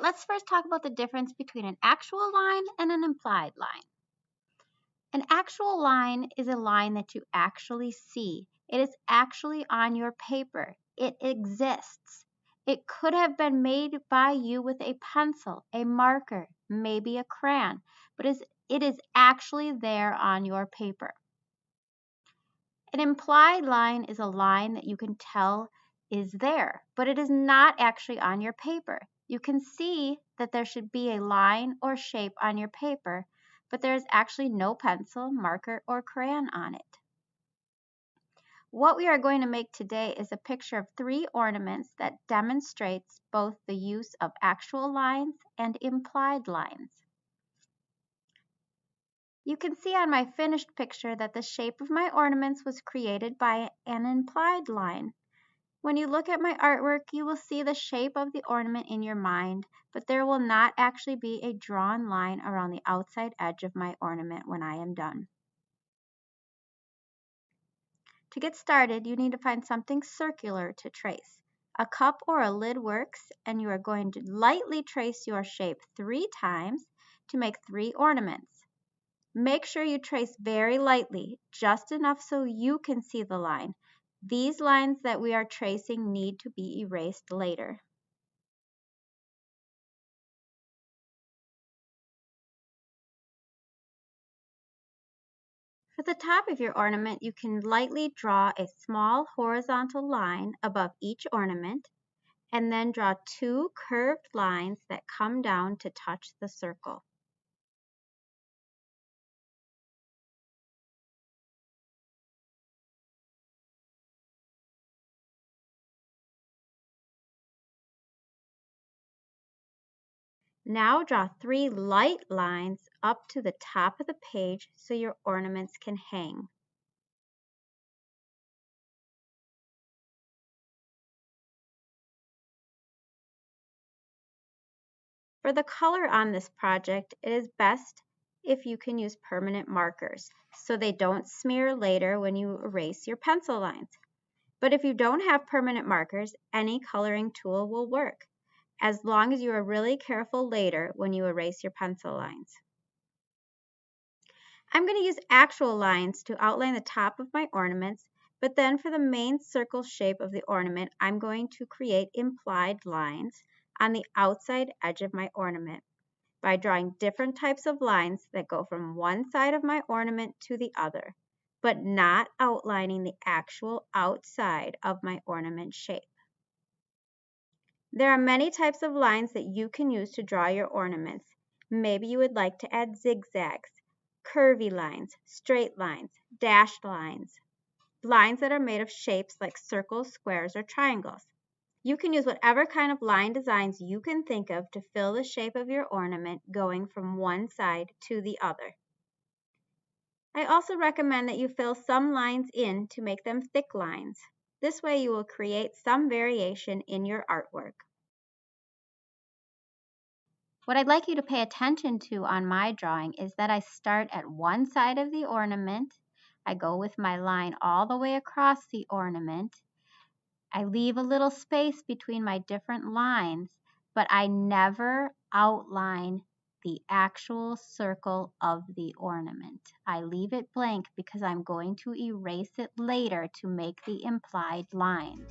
let's first talk about the difference between an actual line and an implied line. An actual line is a line that you actually see. It is actually on your paper. It exists. It could have been made by you with a pencil, a marker, maybe a crayon, but it is actually there on your paper. An implied line is a line that you can tell is there, but it is not actually on your paper. You can see that there should be a line or shape on your paper, but there is actually no pencil, marker, or crayon on it. What we are going to make today is a picture of 3 ornaments that demonstrates both the use of actual lines and implied lines. You can see on my finished picture that the shape of my ornaments was created by an implied line. When you look at my artwork, you will see the shape of the ornament in your mind, but there will not actually be a drawn line around the outside edge of my ornament when I am done. To get started, you need to find something circular to trace. A cup or a lid works, and you are going to lightly trace your shape 3 times to make 3 ornaments. Make sure you trace very lightly, just enough so you can see the line. These lines that we are tracing need to be erased later. For the top of your ornament, you can lightly draw a small horizontal line above each ornament, and then draw 2 curved lines that come down to touch the circle. Now draw 3 light lines up to the top of the page so your ornaments can hang. For the color on this project, it is best if you can use permanent markers so they don't smear later when you erase your pencil lines. But if you don't have permanent markers, any coloring tool will work, as long as you are really careful later when you erase your pencil lines. I'm going to use actual lines to outline the top of my ornaments, but then for the main circle shape of the ornament, I'm going to create implied lines on the outside edge of my ornament by drawing different types of lines that go from one side of my ornament to the other, but not outlining the actual outside of my ornament shape. There are many types of lines that you can use to draw your ornaments. Maybe you would like to add zigzags, curvy lines, straight lines, dashed lines, lines that are made of shapes like circles, squares, or triangles. You can use whatever kind of line designs you can think of to fill the shape of your ornament going from one side to the other. I also recommend that you fill some lines in to make them thick lines. This way you will create some variation in your artwork. What I'd like you to pay attention to on my drawing is that I start at one side of the ornament. I go with my line all the way across the ornament. I leave a little space between my different lines, but I never outline the actual circle of the ornament. I leave it blank because I'm going to erase it later to make the implied lines.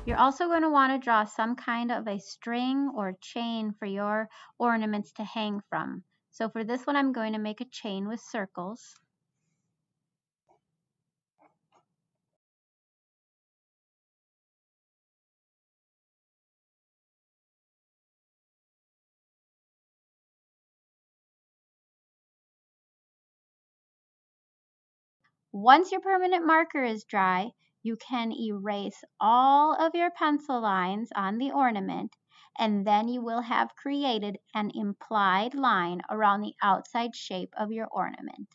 You're also going to want to draw some kind of a string or chain for your ornaments to hang from. So for this one, I'm going to make a chain with circles. Once your permanent marker is dry, you can erase all of your pencil lines on the ornament, and then you will have created an implied line around the outside shape of your ornament.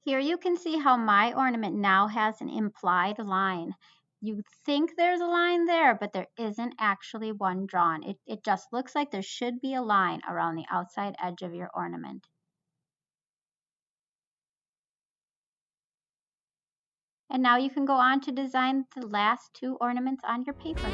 Here you can see how my ornament now has an implied line. You think there's a line there, but there isn't actually one drawn. It just looks like there should be a line around the outside edge of your ornament. And now you can go on to design the last two ornaments on your paper.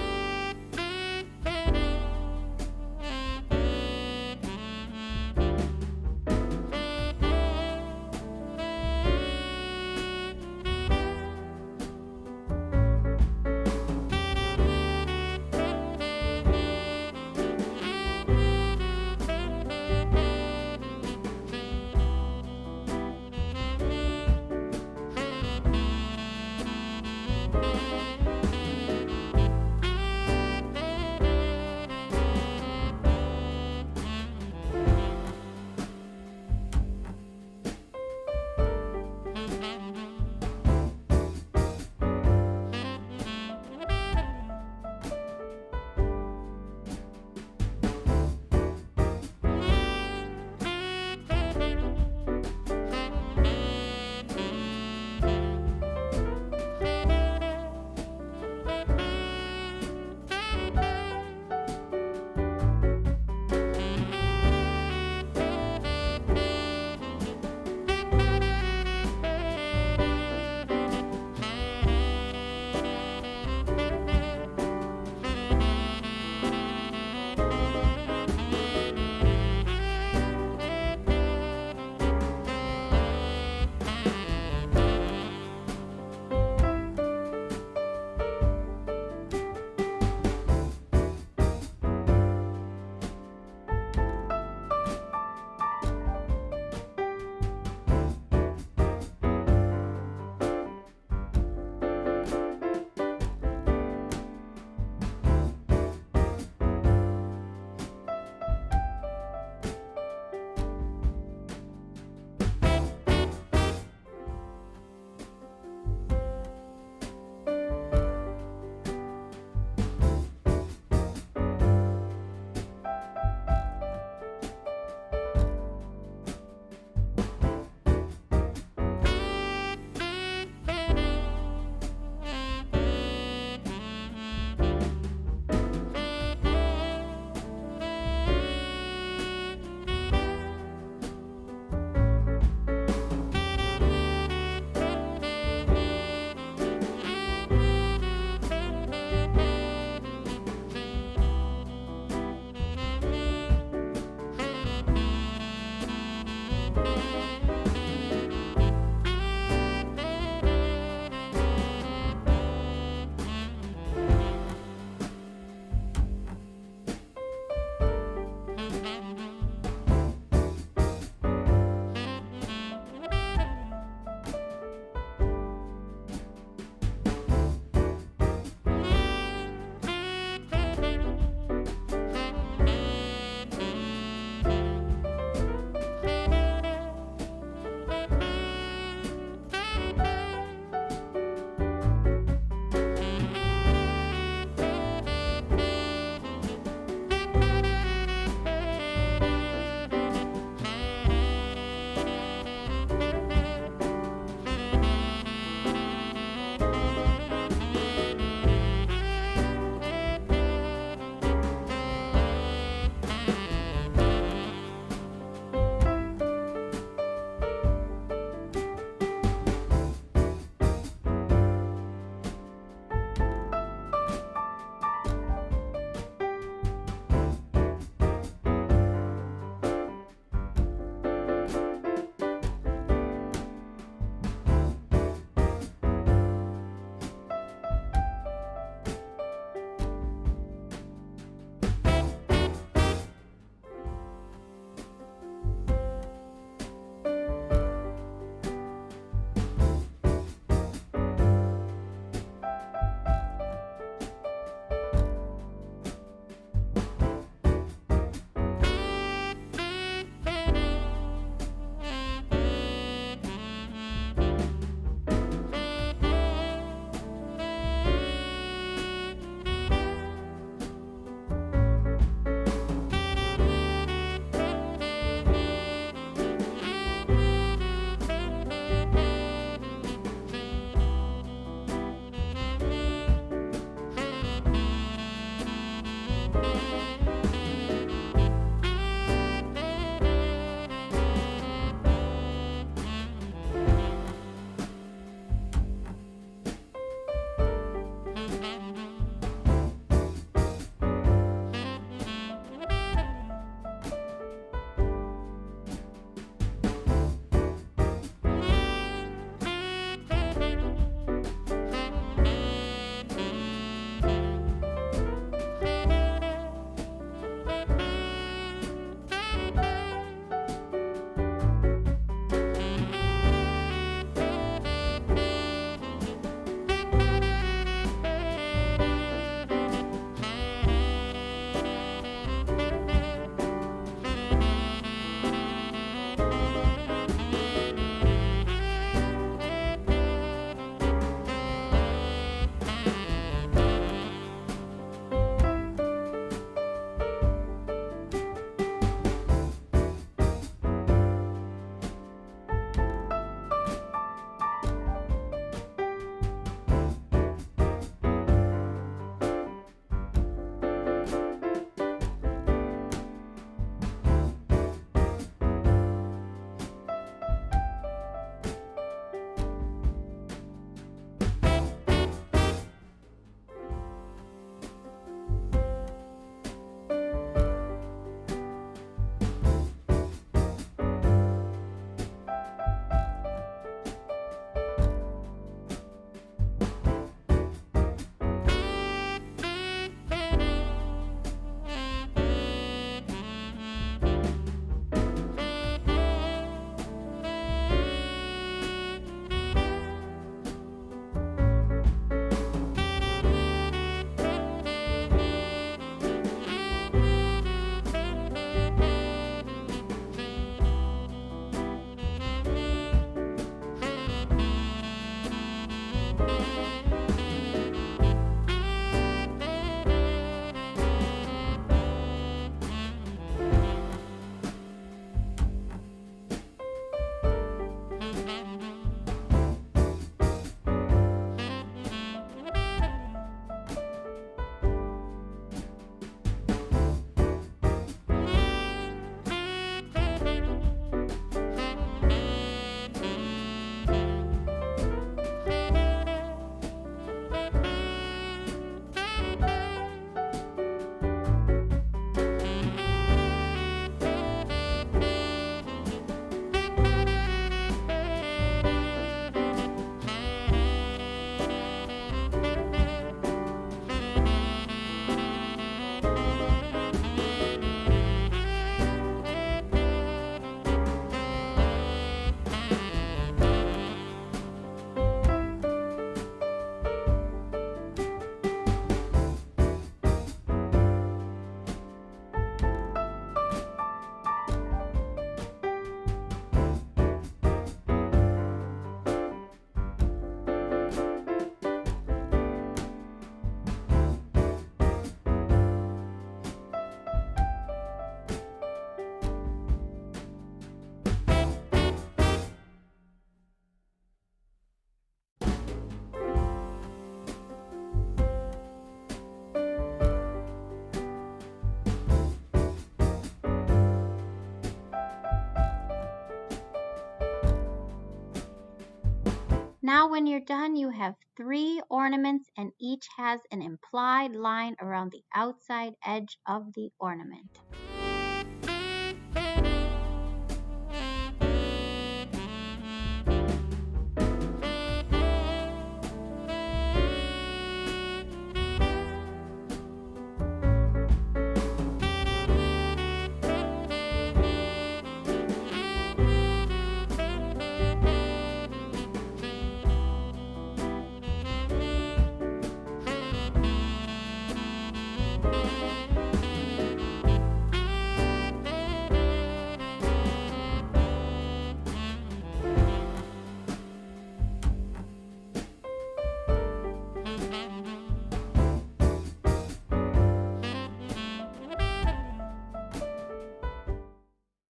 Now when you're done, you have 3 ornaments and each has an implied line around the outside edge of the ornament.